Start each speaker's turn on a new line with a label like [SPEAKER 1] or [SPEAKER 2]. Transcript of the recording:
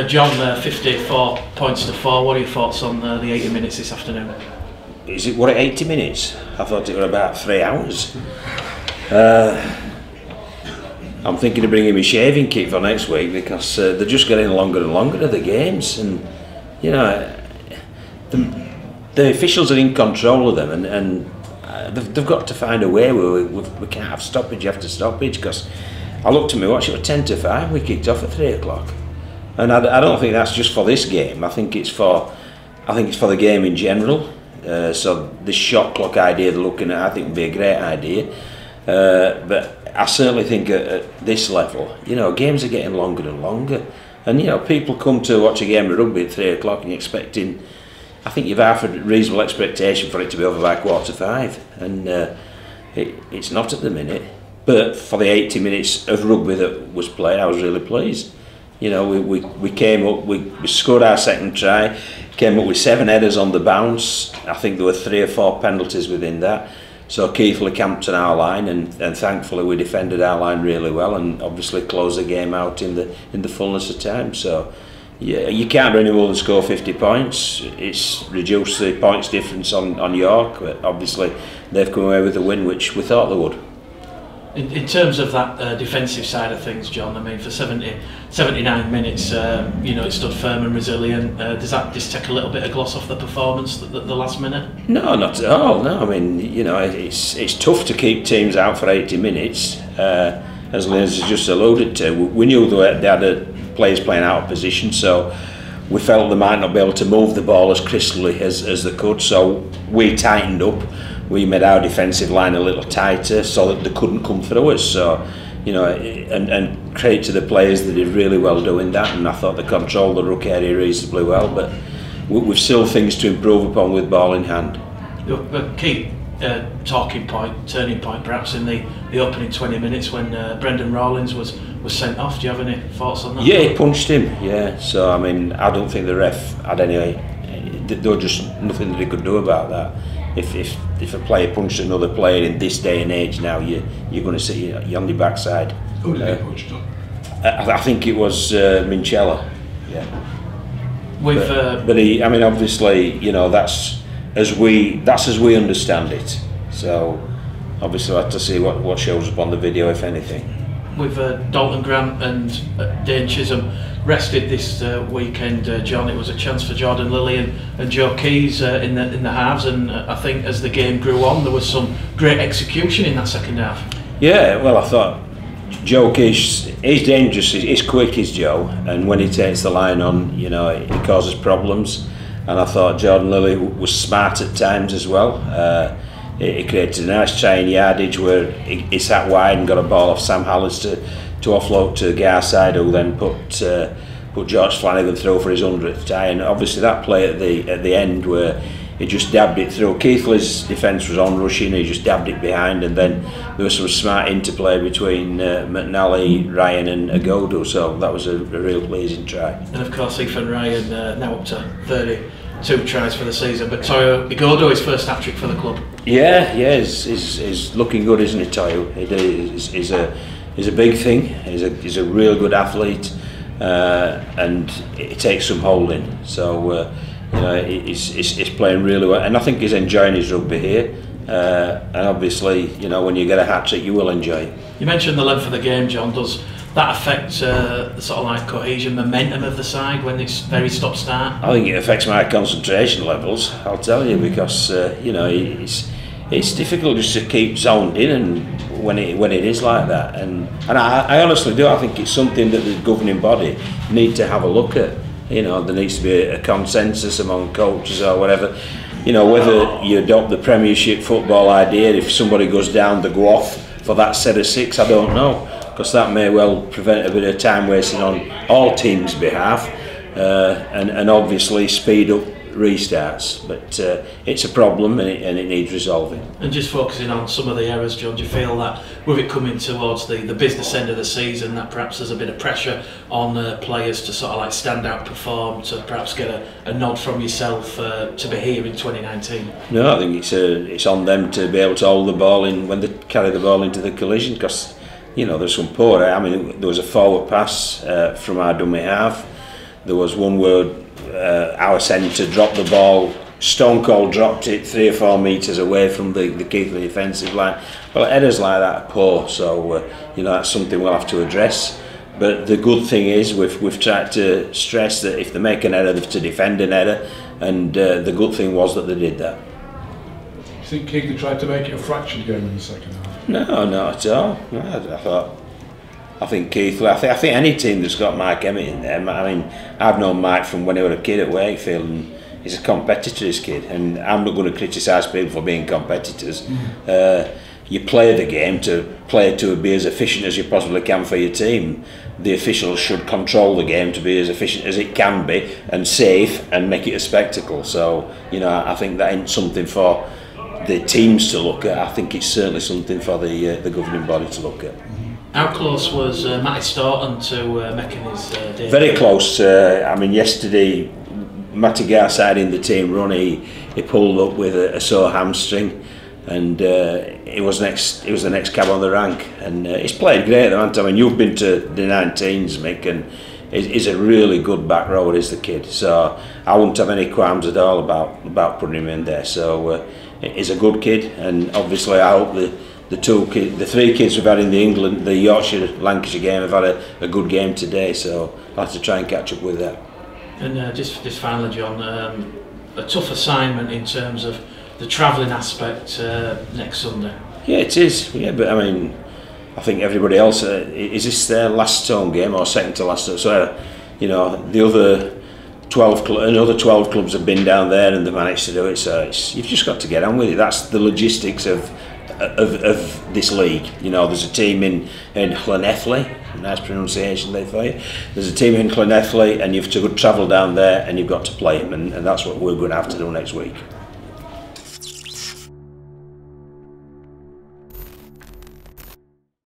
[SPEAKER 1] John, 54 points to 4. What are your thoughts on the 80 minutes this afternoon?
[SPEAKER 2] Is it what, 80 minutes? I thought it was about 3 hours. I'm thinking of bringing my shaving kit for next week because they're just getting longer and longer of the games, and you know the officials are in control of them, and they've got to find a way where we can't have stoppage after stoppage. Because I looked at my watch, it was 10 to 5. We kicked off at 3 o'clock, and I don't think that's just for this game. I think it's for the game in general. So this shot clock idea they're looking at, I think would be a great idea. But I certainly think at this level, you know, games are getting longer and longer, and you know, people come to watch a game of rugby at 3 o'clock and you're expecting, I think you've half a reasonable expectation for it to be over by 4:45, and it's not at the minute. But for the 80 minutes of rugby that was played, I was really pleased. You know, we came up, we scored our second try, came up with 7 headers on the bounce. I think there were 3 or 4 penalties within that. So Keighley camped on our line, and thankfully we defended our line really well, and obviously closed the game out in the fullness of time. So yeah, you can't do any more than score 50 points. It's reduced the points difference on York, but obviously they've come away with a win, which we thought they would.
[SPEAKER 1] In terms of that defensive side of things, John, I mean, for 79 minutes, you know, it stood firm and resilient. Does that just take a little bit of gloss off the performance the last minute? No,
[SPEAKER 2] not at all. No, I mean, you know, it's tough to keep teams out for 80 minutes. As Liz has just alluded to, we knew they had players playing out of position, so we felt they might not be able to move the ball as crisply as they could. So we tightened up. We made our defensive line a little tighter so that they couldn't come through us. So, you know, and credit to the players that did really well doing that, and I thought they controlled the ruck area reasonably well, but we've still things to improve upon with ball in hand.
[SPEAKER 1] But key turning point perhaps in the opening 20 minutes when Brendan Rawlins was sent off. Do you have any thoughts on that?
[SPEAKER 2] Yeah, he punched him, yeah. So, I mean, I don't think the ref had any, there was just nothing that he could do about that. If a player punched another player in this day and age now, you're going to see you're on your backside.
[SPEAKER 3] Who did he punch, Tom?
[SPEAKER 2] I think it was Minchella. Yeah. But he, I mean, obviously, you know, that's as we understand it. So obviously, I have to see what shows up on the video, if anything.
[SPEAKER 1] With Dalton Grant and Dane Chisholm rested this weekend, John, it was a chance for Jordan Lilly and Joe Keys in the halves, and I think as the game grew on, there was some great execution in that second half.
[SPEAKER 2] Yeah, well, I thought Joe Keys, he's dangerous, he's quick, he's Joe, and when he takes the line on, you know, it causes problems. And I thought Jordan Lilly was smart at times as well. He created a nice try in yardage where he sat wide and got a ball off Sam Hallis to offload to the Gar side, who then put George Flanagan through for his 100th try. And obviously that play at the end where he just dabbed it through. Keithley's defence was on rushing, he just dabbed it behind, and then there was some smart interplay between McNally, Ryan and Agodo, so that was a real pleasing try.
[SPEAKER 1] And of course Ethan Ryan now up to 32 tries for the season, but Toyo Agodo, his first hat-trick for the club.
[SPEAKER 2] Yeah, he's looking good, isn't he, Toyo? He's a big thing, he's a real good athlete, and it takes some holding, so you know, he's playing really well, and I think he's enjoying his rugby here. And obviously, you know, when you get a hat-trick, you will enjoy it.
[SPEAKER 1] You mentioned the length of the game, John. Does that affect the sort of like cohesion, momentum of the side when it's very stop-start?
[SPEAKER 2] I think it affects my concentration levels, I'll tell you, because you know, it's difficult just to keep zoned in, and when it is like that, and I honestly do. I think it's something that the governing body need to have a look at. You know, there needs to be a consensus among coaches or whatever. You know, whether you adopt the Premiership football idea, if somebody goes down, they go off for that set of 6, I don't know, because that may well prevent a bit of time wasting on all teams' behalf, and obviously speed up restarts. But it's a problem, and it needs resolving.
[SPEAKER 1] And just focusing on some of the errors, John, do you feel that with it coming towards the business end of the season, that perhaps there's a bit of pressure on players to sort of like stand out, perform, to perhaps get a nod from yourself to be here in 2019?
[SPEAKER 2] No, I think it's on them to be able to hold the ball in when they carry the ball into the collision, because you know, there's some poor. I mean, there was a forward pass from our dummy half. There was one where our centre dropped the ball, stone cold dropped it 3 or 4 metres away from the Keighley defensive line. Well, headers like that are poor, so you know, that's something we'll have to address. But the good thing is we've tried to stress that if they make an error, they've to defend an error, and the good thing was that they did that.
[SPEAKER 3] Do you think Keighley tried to make it a fractured game in the second half?
[SPEAKER 2] No, not at all. No, I think Keighley. I think any team that's got Mike Emmett in there. I mean, I've known Mike from when he was a kid at Wakefield, and he's a competitor, this kid. And I'm not going to criticise people for being competitors. You play the game to be as efficient as you possibly can for your team. The officials should control the game to be as efficient as it can be and safe and make it a spectacle. So, you know, I think that ain't something for the teams to look at. I think it's certainly something for the governing body to look at.
[SPEAKER 1] How close was Matty Staunton to making his debut?
[SPEAKER 2] Very close. I mean, yesterday, Matty Garside in the team run, he pulled up with a sore hamstring, and he was the next cab on the rank, and he's played great, though. I mean, you've been to the 19s, Mick, and he's a really good back rower, is the kid. So I wouldn't have any qualms at all about putting him in there. So he's a good kid, and obviously I hope the 3 kids we've had in the Yorkshire Lancashire game have had a good game today. So I'll have to try and catch up with that.
[SPEAKER 1] And just finally, John, a tough assignment in terms of the travelling aspect next Sunday.
[SPEAKER 2] Yeah, it is. Yeah, but I mean, I think everybody else. Is this their last home game or second to last? So, you know, the other 12 clubs have been down there and they've managed to do it. So you've just got to get on with it. That's the logistics of this league. You know, there's a team in Llanelli. Nice pronunciation there for you. There's a team in Llanelli, and you've to travel down there and you've got to play them, and that's what we're going to have to do next week.